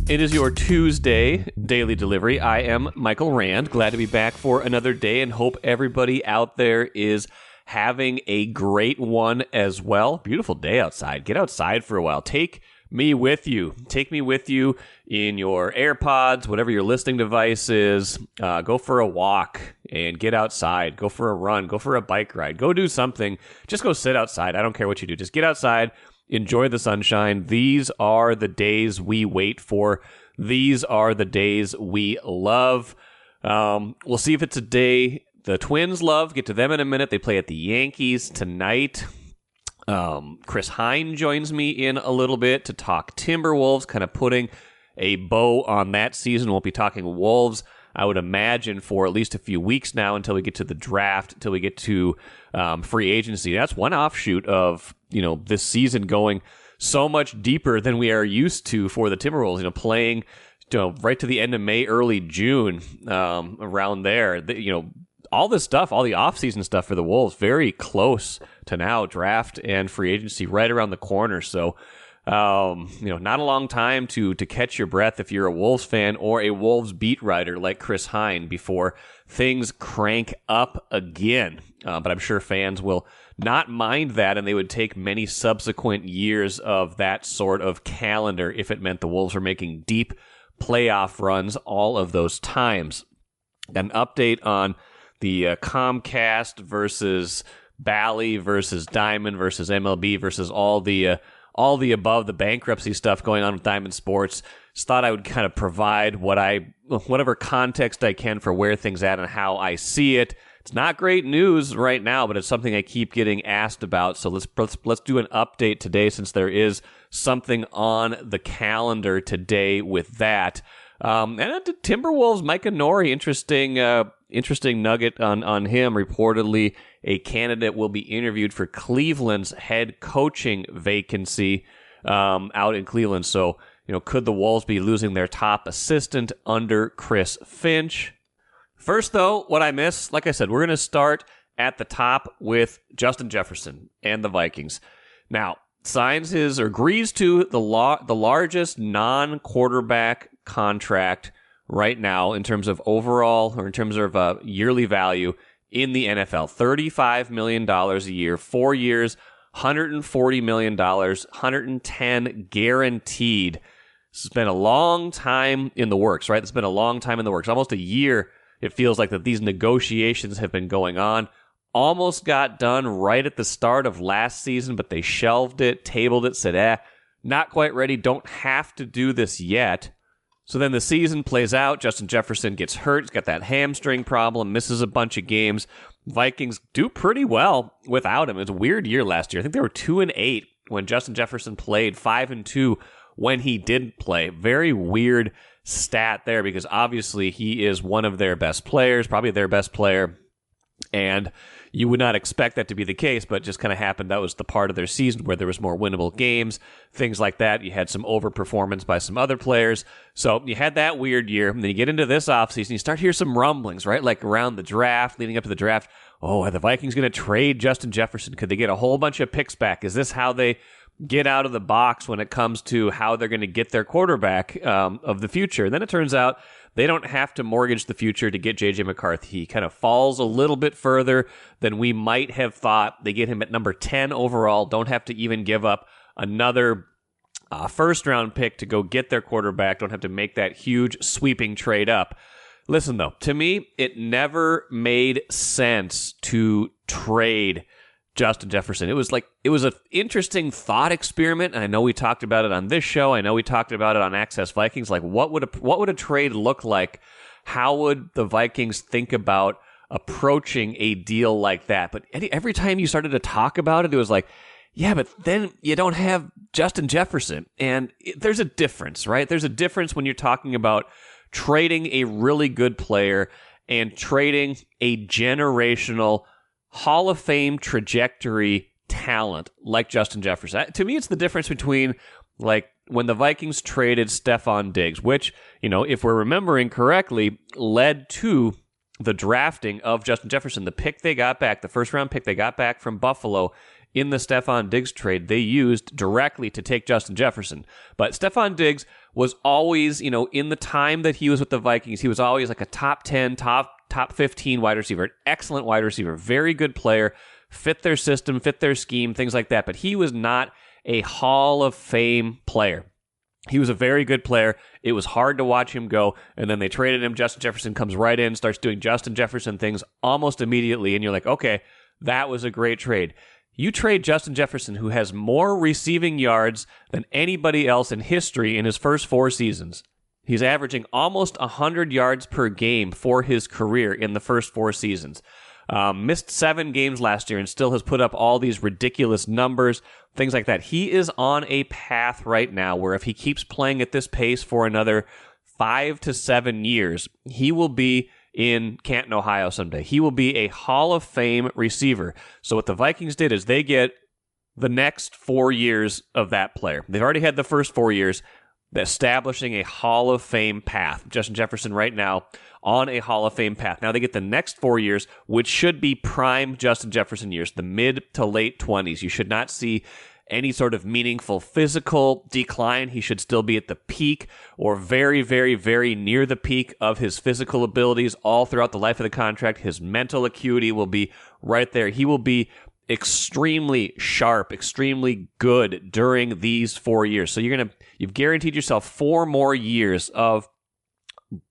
It is your Tuesday daily delivery. I am Michael Rand. Glad to be back for another day and hope everybody out there is having a great one as well. Beautiful day outside. Get outside for a while. Take me with you. Take me with you in your AirPods, whatever your listening device is. Go for a walk and get outside. Go for a run. Go for a bike ride. Go do something. Just go sit outside. I don't care what you do. Just get outside. Enjoy the sunshine. These are the days we wait for. These are the days we love. We'll see if it's a day the Twins love. Get to them in a minute. They play at the Yankees tonight. Chris Hine joins me in a little bit to talk Timberwolves, kind of putting a bow on that season. We'll be talking Wolves, I would imagine, for at least a few weeks now until we get to the draft, until we get to free agency. That's one offshoot of, this season going so much deeper than we are used to for the Timberwolves, playing right to the end of May, early June, around there. All this stuff, all the offseason stuff for the Wolves, very close to now, draft and free agency right around the corner. So, not a long time to catch your breath if you're a Wolves fan or a Wolves beat writer like Chris Hine before things crank up again. But I'm sure fans will not mind that, and they would take many subsequent years of that sort of calendar if it meant the Wolves were making deep playoff runs all of those times. An update on the Comcast versus Bally versus Diamond versus MLB versus all the above, the bankruptcy stuff going on with Diamond Sports. Just thought I would kind of provide whatever context I can for where things at and how I see it. It's not great news right now, but it's something I keep getting asked about. So let's do an update today, since there is something on the calendar today with that. And the Timberwolves, Micah Nori, interesting nugget on him. Reportedly, a candidate will be interviewed for Cleveland's head coaching vacancy out in Cleveland. So, could the Wolves be losing their top assistant under Chris Finch? First, though, what I miss, like I said, we're going to start at the top with Justin Jefferson and the Vikings. Now, agrees to the largest non-quarterback contract right now in terms of overall, or in terms of yearly value in the NFL. $35 million a year, 4 years, $140 million, $110 guaranteed. This has been a long time in the works, right? It's been a long time in the works. Almost a year, it feels like, that these negotiations have been going on. Almost got done right at the start of last season, but they shelved it, tabled it, said, not quite ready, don't have to do this yet. So then the season plays out. Justin Jefferson gets hurt. He's got that hamstring problem, misses a bunch of games. Vikings do pretty well without him. It was a weird year last year. I think they were 2-8 when Justin Jefferson played, 5-2 when he didn't play. Very weird stat there, because obviously he is one of their best players, probably their best player. And you would not expect that to be the case, but it just kind of happened. That was the part of their season where there was more winnable games, things like that. You had some overperformance by some other players. So you had that weird year. And then you get into this offseason, you start to hear some rumblings, right? Like around the draft, leading up to the draft. Oh, are the Vikings going to trade Justin Jefferson? Could they get a whole bunch of picks back? Is this how they get out of the box when it comes to how they're going to get their quarterback of the future? And then it turns out they don't have to mortgage the future to get J.J. McCarthy. He kind of falls a little bit further than we might have thought. They get him at number 10 overall, don't have to even give up another first-round pick to go get their quarterback, don't have to make that huge sweeping trade up. Listen, though, to me, it never made sense to trade Justin Jefferson. It was an interesting thought experiment, and I know we talked about it on this show. I know we talked about it on Access Vikings. Like, what would a trade look like? How would the Vikings think about approaching a deal like that? But every time you started to talk about it, it was like, yeah, but then you don't have Justin Jefferson. And there's a difference, right? There's a difference when you're talking about trading a really good player and trading a generational Hall of Fame trajectory talent like Justin Jefferson. To me, it's the difference between, like, when the Vikings traded Stephon Diggs, which, if we're remembering correctly, led to the drafting of Justin Jefferson. The pick they got back, the first-round pick they got back from Buffalo in the Stephon Diggs trade they used directly to take Justin Jefferson. But Stephon Diggs was always, in the time that he was with the Vikings, he was always like a top 10, top 15 wide receiver, an excellent wide receiver, very good player, fit their system, fit their scheme, things like that. But he was not a Hall of Fame player. He was a very good player. It was hard to watch him go, and then they traded him. Justin Jefferson comes right in, starts doing Justin Jefferson things almost immediately, and you're like, okay, that was a great trade. You trade Justin Jefferson, who has more receiving yards than anybody else in history in his first 4 seasons. He's averaging almost 100 yards per game for his career in the first 4 seasons. Missed 7 games last year and still has put up all these ridiculous numbers, things like that. He is on a path right now where if he keeps playing at this pace for another 5 to 7 years, he will be in Canton, Ohio someday. He will be a Hall of Fame receiver. So what the Vikings did is they get the next 4 years of that player. They've already had the first 4 years, establishing a Hall of Fame path. Justin Jefferson right now on a Hall of Fame path. Now they get the next 4 years, which should be prime Justin Jefferson years, the mid to late 20s. You should not see any sort of meaningful physical decline. He should still be at the peak or very, very, very near the peak of his physical abilities all throughout the life of the contract. His mental acuity will be right there. He will be extremely sharp, extremely good during these 4 years. So you've guaranteed yourself 4 more years of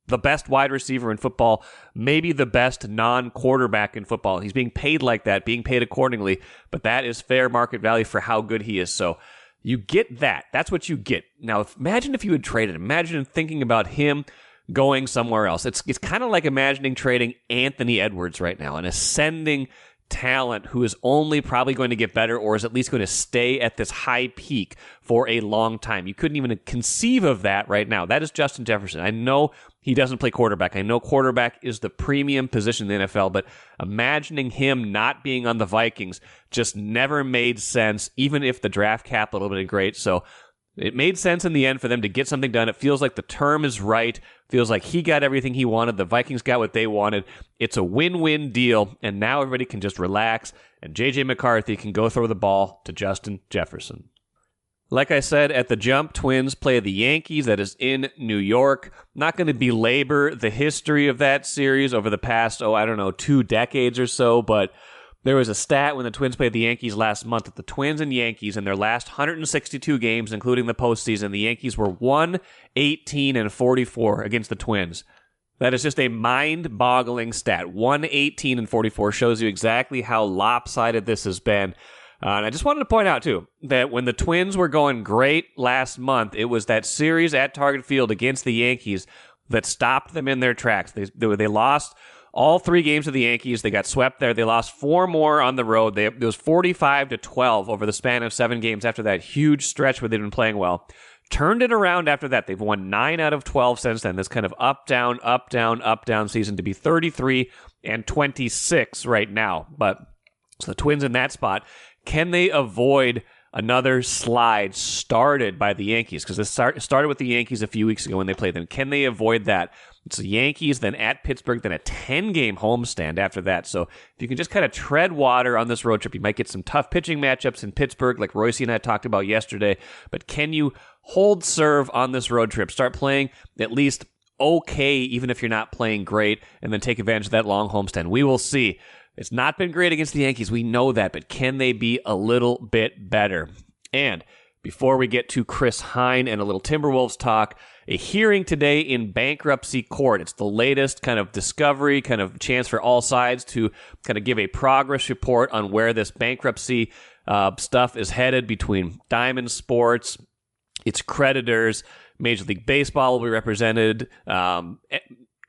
the best wide receiver in football, maybe the best non-quarterback in football. He's being paid like that, being paid accordingly, but that is fair market value for how good he is. So you get that. That's what you get. Now, imagine if you had traded. Imagine thinking about him going somewhere else. It's kind of like imagining trading Anthony Edwards right now, an ascending talent who is only probably going to get better or is at least going to stay at this high peak for a long time. You couldn't even conceive of that right now. That is Justin Jefferson. I know he doesn't play quarterback. I know quarterback is the premium position in the NFL, but imagining him not being on the Vikings just never made sense, even if the draft capital would have been great. So it made sense in the end for them to get something done. It feels like the term is right. Feels like he got everything he wanted. The Vikings got what they wanted. It's a win-win deal, and now everybody can just relax, and J.J. McCarthy can go throw the ball to Justin Jefferson. Like I said, at the jump, Twins play the Yankees. That is in New York. Not going to belabor the history of that series over the past, 2 decades or so, but there was a stat when the Twins played the Yankees last month that the Twins and Yankees in their last 162 games, including the postseason, the Yankees were 1-18-44 against the Twins. That is just a mind-boggling stat. 1-18-44 shows you exactly how lopsided this has been. And I just wanted to point out, too, that when the Twins were going great last month, it was that series at Target Field against the Yankees that stopped them in their tracks. They lost all 3 games of the Yankees. They got swept there. They lost 4 more on the road. It was 45-12 over the span of 7 games after that huge stretch where they've been playing well. Turned it around after that. They've won 9 out of 12 since then. This kind of up-down, up-down, up-down season to be 33-26 right now. But so the Twins in that spot, can they avoid another slide started by the Yankees? Because this started with the Yankees a few weeks ago when they played them. Can they avoid that? It's the Yankees, then at Pittsburgh, then a 10-game homestand after that. So if you can just kind of tread water on this road trip, you might get some tough pitching matchups in Pittsburgh, like Royce and I talked about yesterday. But can you hold serve on this road trip? Start playing at least okay, even if you're not playing great, and then take advantage of that long homestand. We will see. It's not been great against the Yankees. We know that, but can they be a little bit better? And before we get to Chris Hine and a little Timberwolves talk, a hearing today in bankruptcy court. It's the latest kind of discovery, kind of chance for all sides to kind of give a progress report on where this bankruptcy stuff is headed between Diamond Sports, its creditors. Major League Baseball will be represented.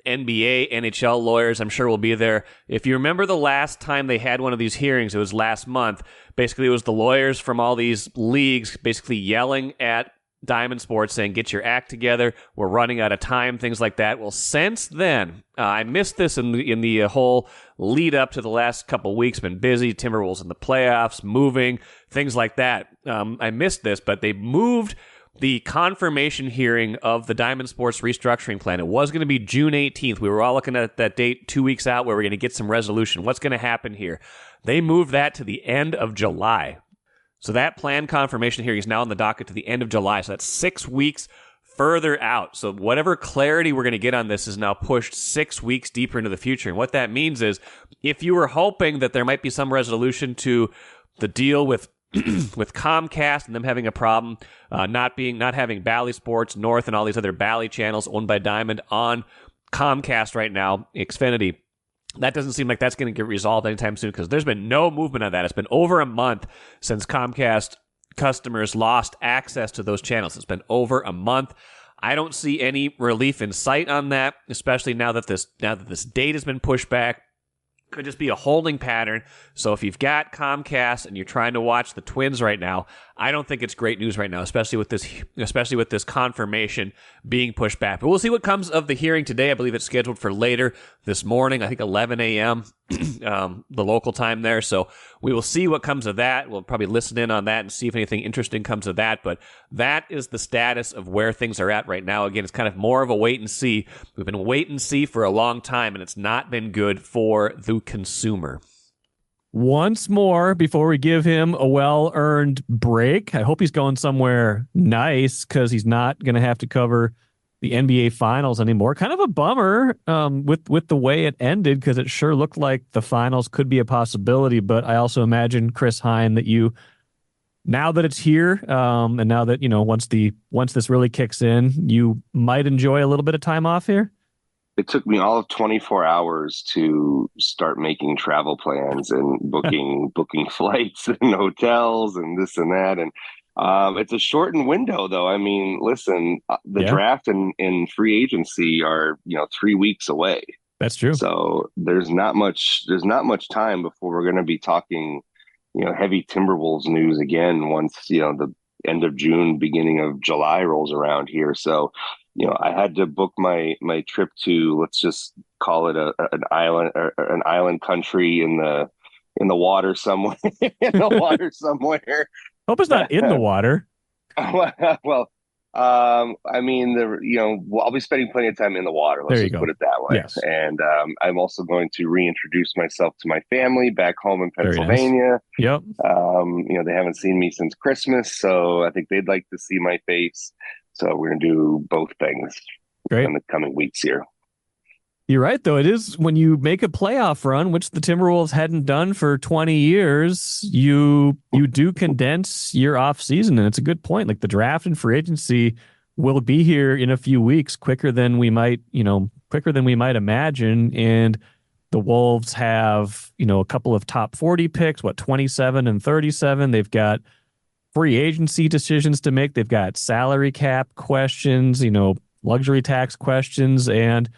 NBA, NHL lawyers, I'm sure will be there. If you remember the last time they had one of these hearings, it was last month. Basically, it was the lawyers from all these leagues basically yelling at Diamond Sports saying, get your act together, we're running out of time, things like that. Well, since then, I missed this in the whole lead up to the last couple weeks, been busy, Timberwolves in the playoffs, moving, things like that. I missed this, but they moved the confirmation hearing of the Diamond Sports restructuring plan. It was going to be June 18th. We were all looking at that date 2 weeks out where we're going to get some resolution. What's going to happen here? They moved that to the end of July. So that plan confirmation here is now on the docket to the end of July. So that's 6 weeks further out. So whatever clarity we're going to get on this is now pushed 6 weeks deeper into the future. And what that means is if you were hoping that there might be some resolution to the deal with with Comcast and them having a problem not having Bally Sports North and all these other Bally channels owned by Diamond on Comcast right now, Xfinity, that doesn't seem like that's going to get resolved anytime soon because there's been no movement on that. It's been over a month since Comcast customers lost access to those channels. It's been over a month. I don't see any relief in sight on that, especially now that this date has been pushed back. Could just be a holding pattern. So if you've got Comcast and you're trying to watch the Twins right now, I don't think it's great news right now, especially with this confirmation being pushed back. But we'll see what comes of the hearing today. I believe it's scheduled for later this morning, I think 11 a.m. The local time there. So we will see what comes of that. We'll probably listen in on that and see if anything interesting comes of that. But that is the status of where things are at right now. Again, it's kind of more of a wait and see. We've been wait and see for a long time, and it's not been good for the consumer. Once more, before we give him a well-earned break, I hope he's going somewhere nice because he's not going to have to cover the NBA Finals anymore. Kind of a bummer with the way it ended because it sure looked like the Finals could be a possibility. But I also imagine, Chris Hine, that you, now that it's here and now that, once this really kicks in, you might enjoy a little bit of time off here. It took me all of 24 hours to start making travel plans and booking flights and hotels and this and that. And it's a shortened window, though. I mean, listen, the draft and free agency are 3 weeks away. That's true. So there's not much time before we're going to be talking, heavy Timberwolves news again once the end of June, beginning of July rolls around here. So. I had to book my trip to, let's just call it an island country in the water somewhere. Hope it's not in the water. Well, I mean, I'll be spending plenty of time in the water. Let's just put it that way. Yes. And I'm also going to reintroduce myself to my family back home in Pennsylvania. Nice. Yep. They haven't seen me since Christmas, so I think they'd like to see my face. So we're going to do both things in the coming weeks here. You're right, though. It is when you make a playoff run, which the Timberwolves hadn't done for 20 years, you do condense your offseason. And it's a good point. Like the draft and free agency will be here in a few weeks, quicker than we might imagine. And the Wolves have, a couple of top 40 picks, 27 and 37. They've got free agency decisions to make. They've got salary cap questions, luxury tax questions, and,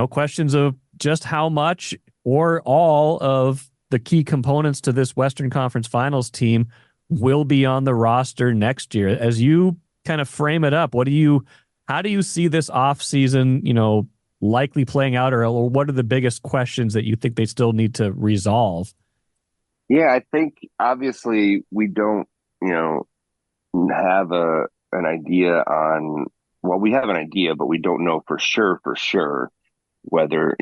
questions of just how much or all of the key components to this Western Conference Finals team will be on the roster next year. As you kind of frame it up, how do you see this offseason, likely playing out, or what are the biggest questions that you think they still need to resolve? Yeah, I think obviously we don't, have an idea on, well, we have an idea, but we don't know for sure whether,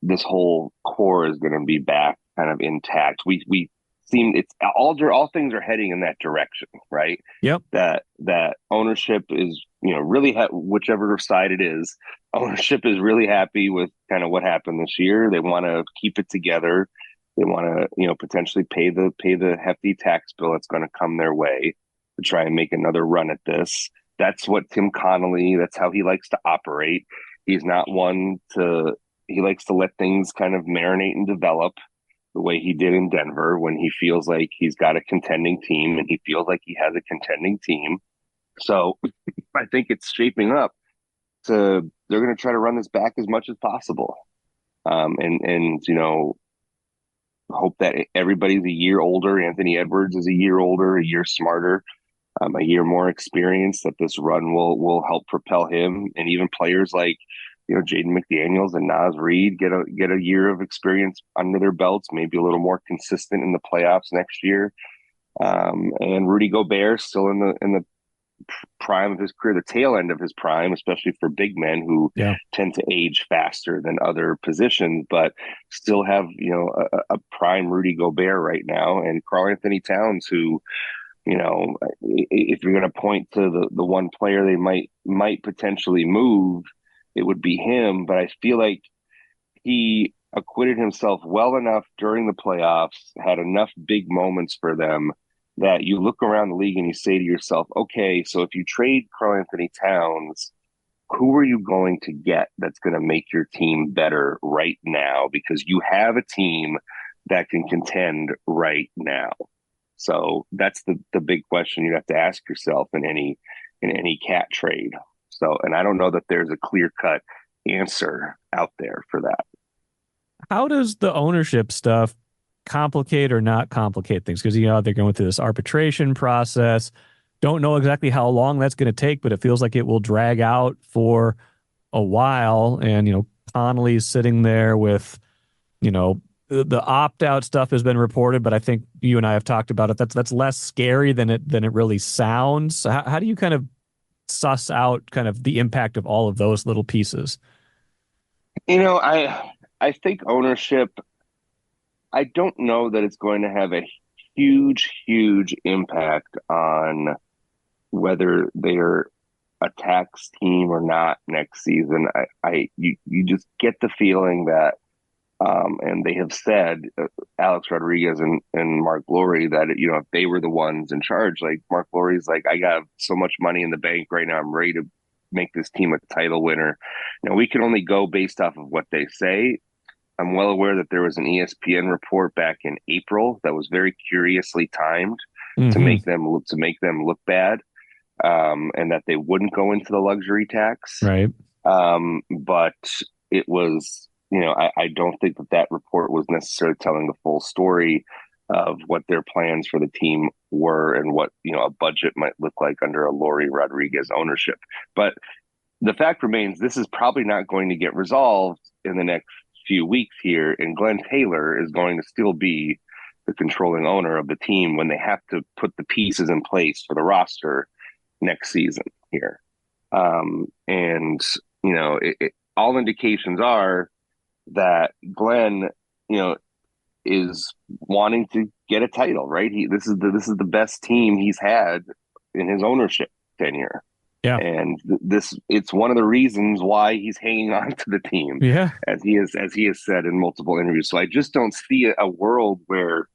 this whole core is going to be back kind of intact. We seem it's all things are heading in that direction, right? Yep. That ownership is, really whichever side it is, ownership is really happy with kind of what happened this year. They want to keep it together. They want to, potentially pay the hefty tax bill that's going to come their way to try and make another run at this. That's what Tim Connolly, that's how he likes to operate. He's not he likes to let things kind of marinate and develop the way he did in Denver when he feels like he's got a contending team and he feels like he has a contending team. So I think it's shaping up they're going to try to run this back as much as possible. And hope that everybody's a year older. Anthony Edwards is a year older, a year smarter, a year more experienced, that this run will help propel him. And even players like, Jaden McDaniels and Naz Reid get a year of experience under their belts, maybe a little more consistent in the playoffs next year. And Rudy Gobert still in the prime of his career, the tail end of his prime, especially for big men who Yeah. tend to age faster than other positions, but still have, a prime Rudy Gobert right now, and Karl Anthony Towns, who, if you're going to point to the one player they might potentially move, it would be him. But I feel like he acquitted himself well enough during the playoffs, had enough big moments for them, that you look around the league and you say to yourself, okay, so if you trade Karl Anthony Towns, who are you going to get that's going to make your team better right now? Because you have a team that can contend right now. So that's the big question you have to ask yourself in any cat trade. So, and I don't know that there's a clear cut answer out there for that. How does the ownership stuff complicate or not complicate things? Because, they're going through this arbitration process. Don't know exactly how long that's going to take, but it feels like it will drag out for a while. And, Connolly's sitting there with, the opt-out stuff has been reported, but I think you and I have talked about it. That's less scary than it really sounds. How do you kind of suss out kind of the impact of all of those little pieces? I think ownership, I don't know that it's going to have a huge impact on whether they're a tax team or not next season. You just get the feeling that, and they have said, Alex Rodriguez and Mark Lowry, that, if they were the ones in charge, like Mark Lowry's like, I got so much money in the bank right now, I'm ready to make this team a title winner. We can only go based off of what they say. I'm well aware that there was an ESPN report back in April that was very curiously timed to make them look bad, and that they wouldn't go into the luxury tax. Right. But it was, I don't think that report was necessarily telling the full story of what their plans for the team were and what, a budget might look like under a Lowry Rodriguez ownership. But the fact remains, this is probably not going to get resolved in the next few weeks here, and Glenn Taylor is going to still be the controlling owner of the team when they have to put the pieces in place for the roster next season here. All indications are that Glenn, is wanting to get a title, right? This is the best team he's had in his ownership tenure. Yeah. And it's one of the reasons why he's hanging on to the team, as he has said in multiple interviews. So I just don't see a world where,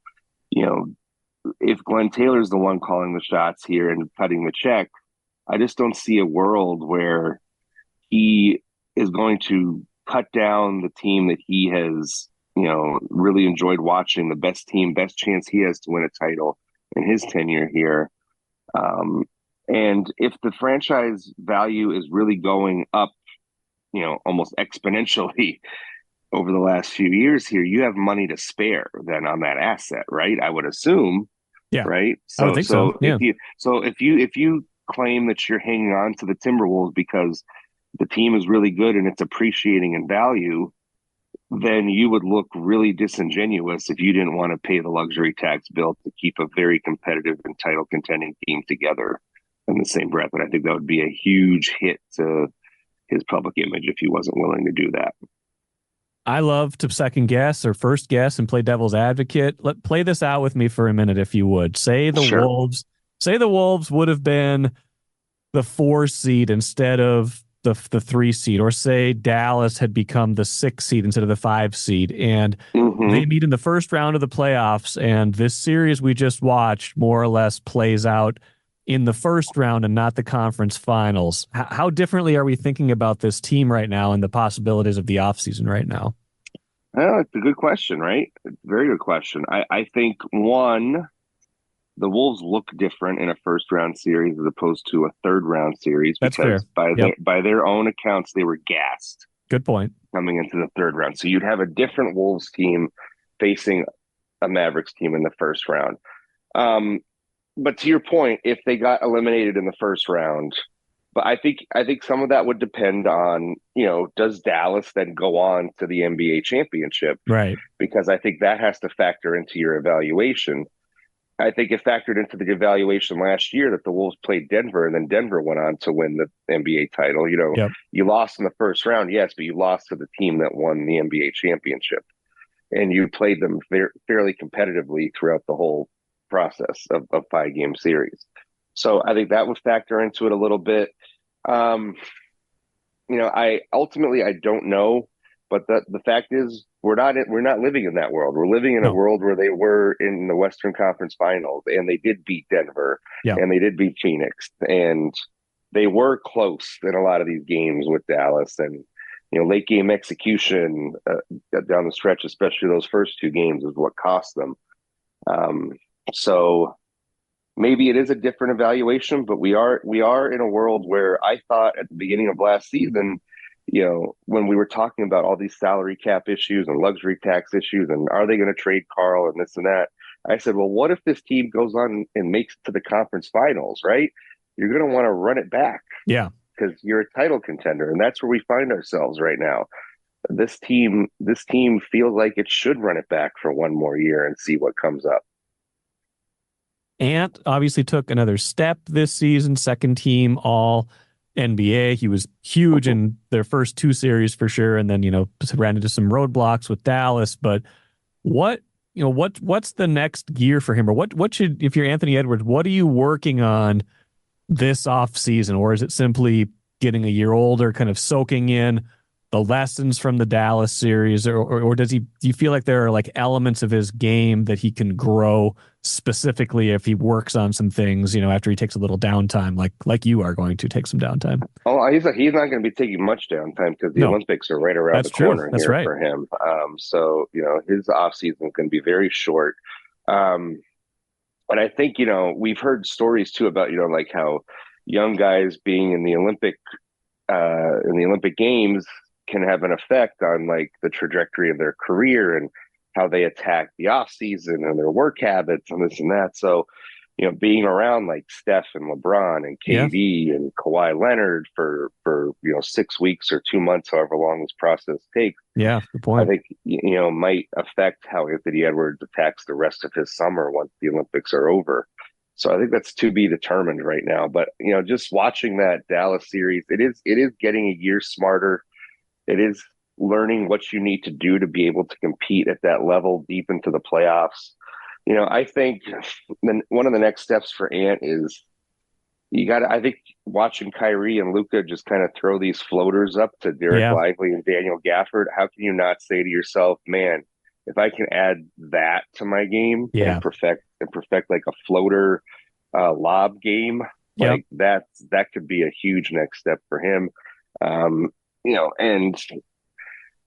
if Glenn Taylor's the one calling the shots here and cutting the check, I just don't see a world where he is going to cut down the team that he has, really enjoyed watching, the best team, best chance he has to win a title in his tenure here. And if the franchise value is really going up, almost exponentially over the last few years here, you have money to spare then on that asset, right? I would assume. Yeah. Right. I would think so. Yeah. If you claim that you're hanging on to the Timberwolves because the team is really good and it's appreciating in value, then you would look really disingenuous if you didn't want to pay the luxury tax bill to keep a very competitive and title contending team together in the same breath. And I think that would be a huge hit to his public image if he wasn't willing to do that. I love to second guess or first guess and play devil's advocate. Play this out with me for a minute, if you would. Say the Wolves would have been the 4 seed instead of the 3 seed, or say Dallas had become the 6 seed instead of the 5 seed, and they meet in the first round of the playoffs, and this series we just watched more or less plays out in the first round and not the conference finals. How differently are we thinking about this team right now and the possibilities of the offseason right now? Well, it's a good question, right? It's a very good question. I think, one, the Wolves look different in a first round series as opposed to a third round series. That's because fair. by their own accounts, they were gassed. Good point. Coming into the third round. So you'd have a different Wolves team facing a Mavericks team in the first round. But to your point, if they got eliminated in the first round, but I think some of that would depend on, does Dallas then go on to the NBA championship? Right. Because I think that has to factor into your evaluation. I think it factored into the evaluation last year that the Wolves played Denver, and then Denver went on to win the NBA title. Yep. You lost in the first round, yes, but you lost to the team that won the NBA championship, and you played them fairly competitively throughout the whole process of 5 game series. So I think that would factor into it a little bit. Um, I ultimately I don't know, but the fact is we're not living in that world. We're living in a No. world where they were in the Western Conference Finals, and they did beat Denver, Yeah. and they did beat Phoenix, and they were close in a lot of these games with Dallas, and late game execution down the stretch, especially those first 2 games, is what cost them. Um, so maybe it is a different evaluation, but we are in a world where I thought at the beginning of last season, when we were talking about all these salary cap issues and luxury tax issues, and are they going to trade Carl and this and that, I said, well, what if this team goes on and makes it to the conference finals, right? You're going to want to run it back. Yeah. Because you're a title contender, and that's where we find ourselves right now. This team feels like it should run it back for one more year and see what comes up. Ant obviously took another step this season, second team all NBA. He was huge in their first 2 series for sure. And then, ran into some roadblocks with Dallas. But what's the next gear for him? Or what should, if you're Anthony Edwards, what are you working on this off season? Or is it simply getting a year older, kind of soaking in the lessons from the Dallas series, or do you feel like there are like elements of his game that he can grow specifically if he works on some things, after he takes a little downtime, like you are going to take some downtime? Oh, he's not going to be taking much downtime because the Olympics are right around the corner here for him. So his off season can be very short. And I think we've heard stories too about like how young guys being in the Olympic Games can have an effect on like the trajectory of their career and how they attack the off season and their work habits and this and that. So, being around like Steph and LeBron and KD and Kawhi Leonard for 6 weeks or 2 months, however long this process takes. Yeah, good point. I think, might affect how Anthony Edwards attacks the rest of his summer once the Olympics are over. So I think that's to be determined right now. But, just watching that Dallas series, it is getting a year smarter. It is learning what you need to do to be able to compete at that level deep into the playoffs. I think one of the next steps for Ant is I think watching Kyrie and Luka just kind of throw these floaters up to Derek Lively and Daniel Gafford. How can you not say to yourself, man, if I can add that to my game and perfect like a floater lob game, like that could be a huge next step for him. And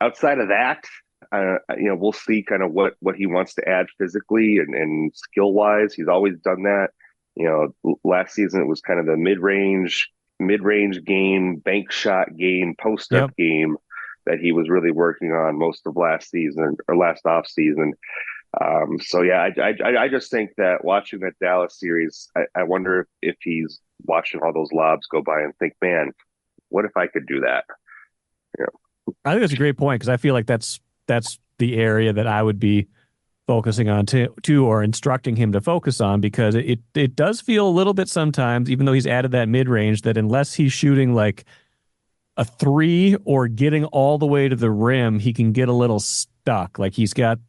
outside of that, we'll see kind of what he wants to add physically and skill wise. He's always done that. Last season it was kind of the mid-range game, bank shot game, post-up game that he was really working on most of last season or last off season. I just think that watching that Dallas series, I wonder if he's watching all those lobs go by and think, man, what if I could do that? I think that's a great point because I feel like that's the area that I would be focusing on too, or instructing him to focus on, because it does feel a little bit sometimes, even though he's added that mid-range, that unless he's shooting like a 3 or getting all the way to the rim, he can get a little stuck. Like he's got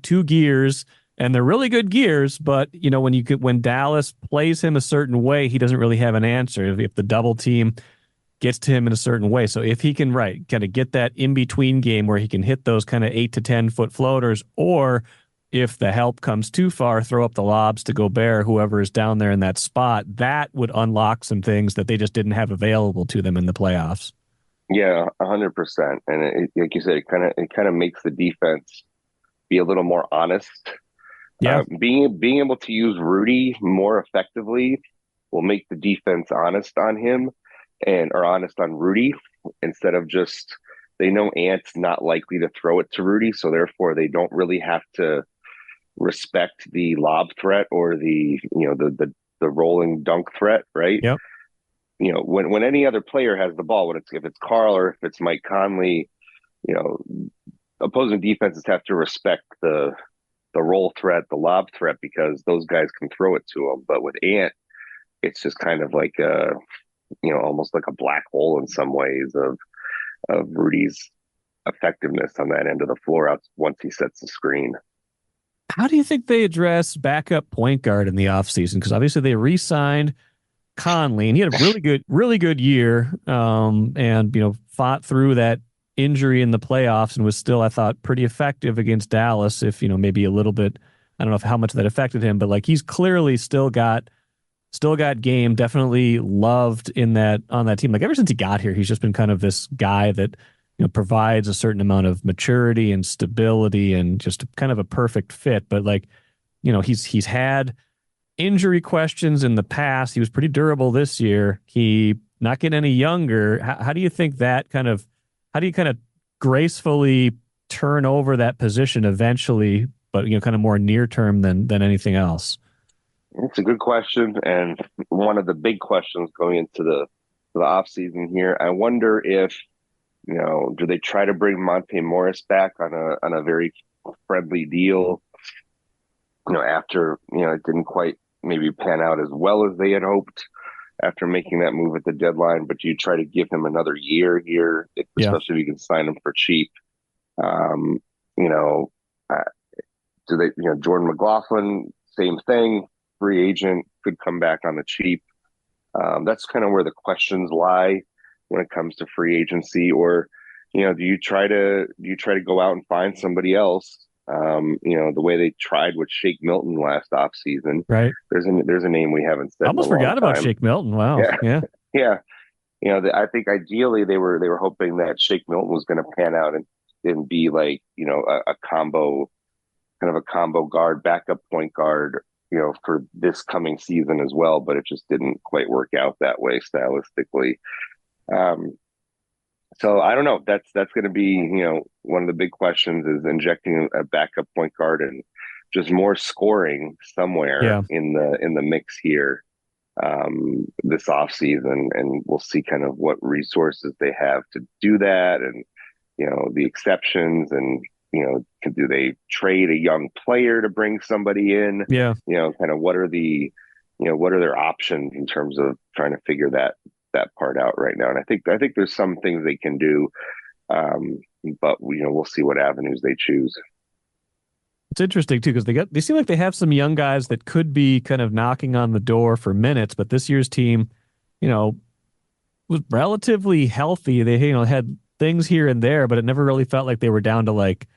2 gears and they're really good gears, but when Dallas plays him a certain way, he doesn't really have an answer if the double team gets to him in a certain way. So if he can kind of get that in-between game where he can hit those kind of 8 to 10 foot floaters, or if the help comes too far, throw up the lobs to Gobert, whoever is down there in that spot, that would unlock some things that they just didn't have available to them in the playoffs. Yeah, 100%. And like you said, it kind of makes the defense be a little more honest. Yeah, being able to use Rudy more effectively will make the defense honest on him or honest on Rudy, instead of just, they know Ant's not likely to throw it to Rudy, so therefore they don't really have to respect the lob threat or the rolling dunk threat, right? Yep. When any other player has the ball, if it's Carl or if it's Mike Conley, opposing defenses have to respect the the roll threat, the lob threat, because those guys can throw it to him. But with Ant, it's just kind of like almost like a black hole in some ways of Rudy's effectiveness on that end of the floor out once he sets the screen. How do you think they address backup point guard in the offseason? Because obviously they re-signed Conley, and he had a really good year, and fought through that injury in the playoffs and was still, I thought, pretty effective against Dallas. If maybe a little bit, I don't know how much that affected him, but like he's clearly still got game. Definitely loved on that team. Like ever since he got here, he's just been kind of this guy that provides a certain amount of maturity and stability and just kind of a perfect fit. But like he's had injury questions in the past. He was pretty durable this year. He not getting any younger. How do you think that kind of gracefully turn over that position eventually, but kind of more near term than anything else? It's a good question, and one of the big questions going into the off season here. I wonder if do they try to bring Monte Morris back on a very friendly deal? After it didn't quite maybe pan out as well as they had hoped after making that move at the deadline. But do you try to give him another year here, especially if you can sign him for cheap? Do they? Jordan McLaughlin, same thing. Free agent, could come back on the cheap. That's kind of where the questions lie when it comes to free agency. Or, do you try to go out and find somebody else? The way they tried with Shake Milton last offseason. Right. There's a name we haven't said. I almost forgot about Shake Milton. Wow. Yeah. I think ideally they were hoping that Shake Milton was going to pan out and be like, a combo, kind of a combo guard, backup point guard, for this coming season as well, but it just didn't quite work out that way stylistically. So I don't know. That's going to be, one of the big questions is injecting a backup point guard and just more scoring somewhere in the mix here this offseason. And we'll see kind of what resources they have to do that, and, the exceptions, and, do they trade a young player to bring somebody in? Yeah. Kind of what are their options in terms of trying to figure that part out right now. And I think there's some things they can do, but we'll see what avenues they choose. It's interesting too, because they seem like they have some young guys that could be kind of knocking on the door for minutes, but this year's team, was relatively healthy. They had things here and there, but it never really felt like they were down to like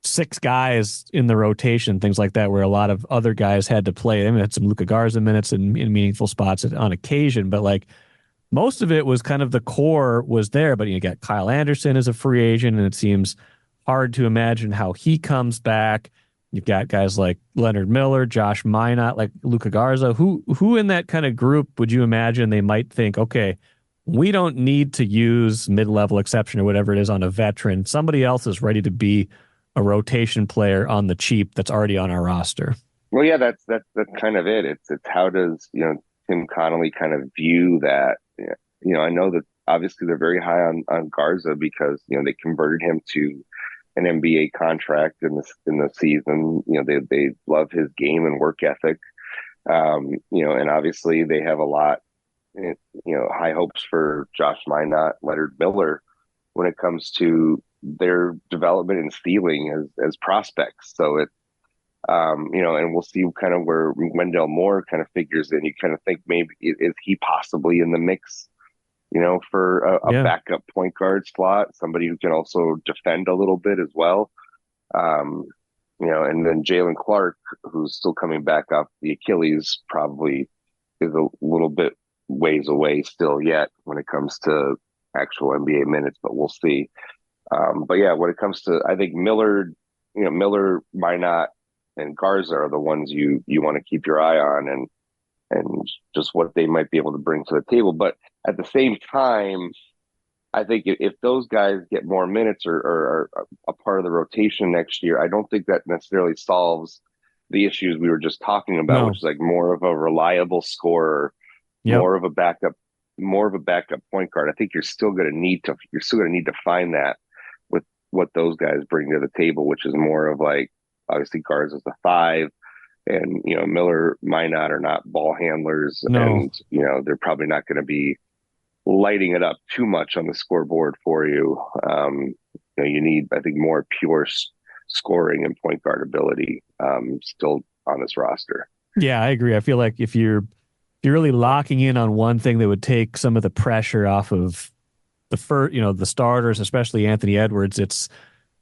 6 guys in the rotation, things like that, where a lot of other guys had to play. They had some Luka Garza minutes in meaningful spots on occasion, but like most of it was kind of the core was there. But you got Kyle Anderson as a free agent, and it seems hard to imagine how he comes back. You've got guys like Leonard Miller, Josh Minott, like Luka Garza. Who in that kind of group would you imagine they might think, okay, we don't need to use mid-level exception or whatever it is on a veteran. Somebody else is ready to be a rotation player on the cheap that's already on our roster. Well, yeah, that's kind of it. It's how does Tim Connolly kind of view that? I know that obviously they're very high on Garza because they converted him to an NBA contract in the season. They love his game and work ethic. And obviously they have a lot, high hopes for Josh Minott, Leonard Miller when it comes to their development and ceiling as prospects. So it, and we'll see kind of where Wendell Moore kind of figures in. You kind of think maybe is he possibly in the mix, for a backup point guard slot, somebody who can also defend a little bit as well. And then Jalen Clark, who's still coming back off the Achilles, probably is a little bit ways away still yet when it comes to actual NBA minutes, but we'll see. But yeah, when it comes to, I think Miller, Minott, and Garza are the ones you want to keep your eye on, and just what they might be able to bring to the table. But at the same time, I think if those guys get more minutes or are a part of the rotation next year, I don't think that necessarily solves the issues we were just talking about, which is like more of a reliable scorer, more of a backup point guard. I think you're still going to need to find that with what those guys bring to the table, which is more of like, obviously guards as the 5. And, Miller, Minot are not ball handlers. No. And, they're probably not going to be lighting it up too much on the scoreboard for you. You need, I think, more pure scoring and point guard ability still on this roster. Yeah, I agree. I feel like if you're really locking in on one thing that would take some of the pressure off of the starters, especially Anthony Edwards, it's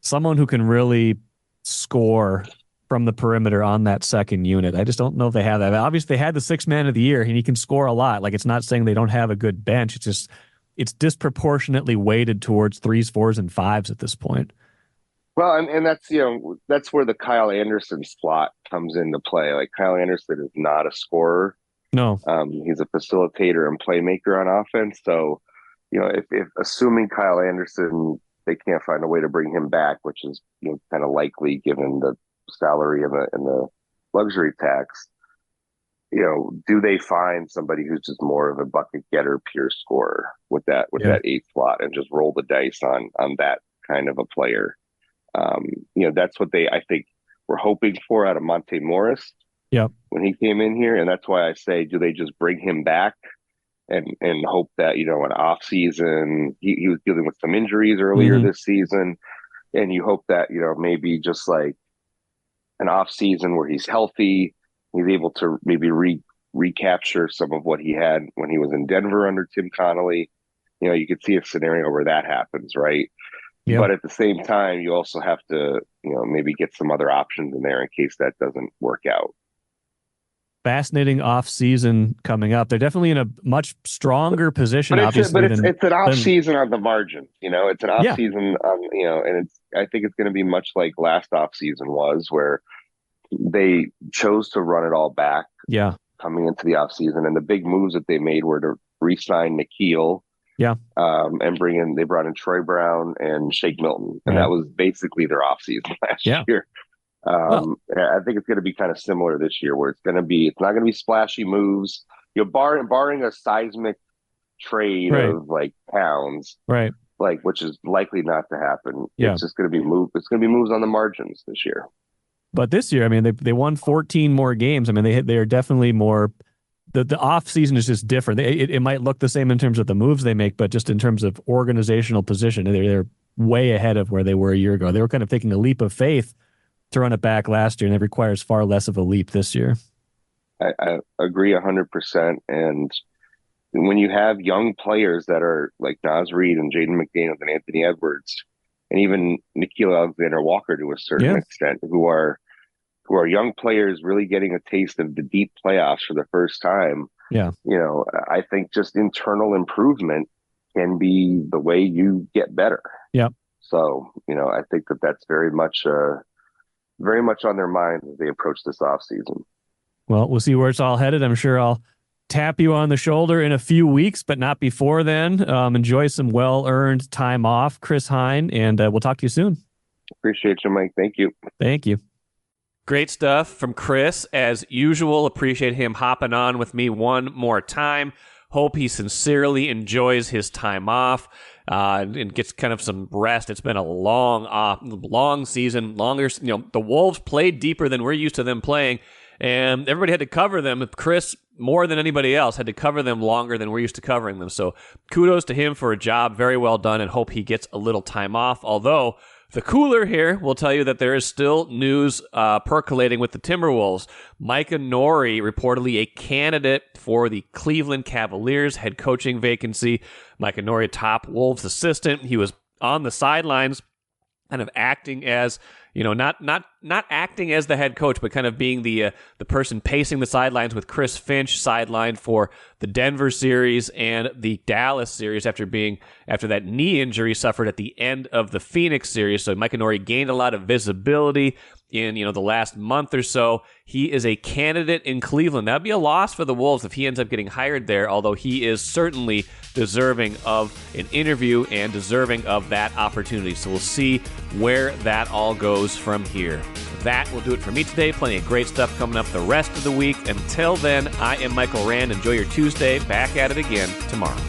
someone who can really score from the perimeter on that second unit. I just don't know if they have that. Obviously, they had the 6th man of the year, and he can score a lot. Like, it's not saying they don't have a good bench. It's just it's disproportionately weighted towards 3s, 4s, and 5s at this point. Well, and that's where the Kyle Anderson slot comes into play. Like, Kyle Anderson is not a scorer. No. He's a facilitator and playmaker on offense. So, if assuming Kyle Anderson, they can't find a way to bring him back, which is kind of likely given the salary and the luxury tax, do they find somebody who's just more of a bucket getter, pure scorer with that 8th slot and just roll the dice on that kind of a player? That's what I think were hoping for out of Monte Morris. Yep. When he came in here. And that's why I say, do they just bring him back and hope that, an off season, he was dealing with some injuries earlier this season. And you hope that, maybe just like an off season where he's healthy, he's able to maybe recapture some of what he had when he was in Denver under Tim Connolly. You could see a scenario where that happens, right? Yep. But at the same time, you also have to, maybe get some other options in there in case that doesn't work out. Fascinating off season coming up. They're definitely in a much stronger position. But it's an off season on the margin. It's an off season on, and I think it's going to be much like last off season was, where they chose to run it all back. Yeah, coming into the off season, and the big moves that they made were to re-sign Nikhil. Yeah, and they brought in Troy Brown and Shake Milton, and that was basically their off season last year. I think it's going to be kind of similar this year, where it's not going to be splashy moves. Barring a seismic trade of like pounds, right? Like, which is likely not to happen. Yeah. It's just going to be It's going to be moves on the margins this year. But this year, I mean, they won 14 more games. I mean, they are definitely more. The off season is just different. It might look the same in terms of the moves they make, but just in terms of organizational position, they're way ahead of where they were a year ago. They were kind of taking a leap of faith to run it back last year, and it requires far less of a leap this year. I agree 100%. And when you have young players that are like Naz Reid and Jaden McDaniels and Anthony Edwards, and even Nikhil Alexander-Walker to a certain extent, who are young players really getting a taste of the deep playoffs for the first time. Yeah. I think just internal improvement can be the way you get better. Yeah. So, I think that's very much on their mind as they approach this offseason. Well, we'll see where it's all headed. I'm sure I'll tap you on the shoulder in a few weeks, but not before then. Enjoy some well-earned time off, Chris Hine, and we'll talk to you soon. Appreciate you, Mike. Thank you. Thank you. Great stuff from Chris. As usual, appreciate him hopping on with me one more time. Hope he sincerely enjoys his time off and gets kind of some rest. It's been a long season, longer. The Wolves played deeper than we're used to them playing, and everybody had to cover them. Chris, more than anybody else, had to cover them longer than we're used to covering them. So kudos to him for a job very well done, and hope he gets a little time off. Although the cooler here will tell you that there is still news percolating with the Timberwolves. Micah Norrie, reportedly a candidate for the Cleveland Cavaliers head coaching vacancy. Micah Norrie, a top Wolves assistant. He was on the sidelines, kind of acting as, not acting as the head coach, but kind of being the person pacing the sidelines with Chris Finch sidelined for the Denver series and the Dallas series after that knee injury suffered at the end of the Phoenix series. So Micah Norrie gained a lot of visibility in the last month or so. He is a candidate in Cleveland. That'd be a loss for the Wolves if he ends up getting hired there, although he is certainly deserving of an interview and deserving of that opportunity. So we'll see where that all goes from here. That will do it for me today. Plenty of great stuff coming up the rest of the week. Until then, I am Michael Rand. Enjoy your Tuesday. Back at it again tomorrow.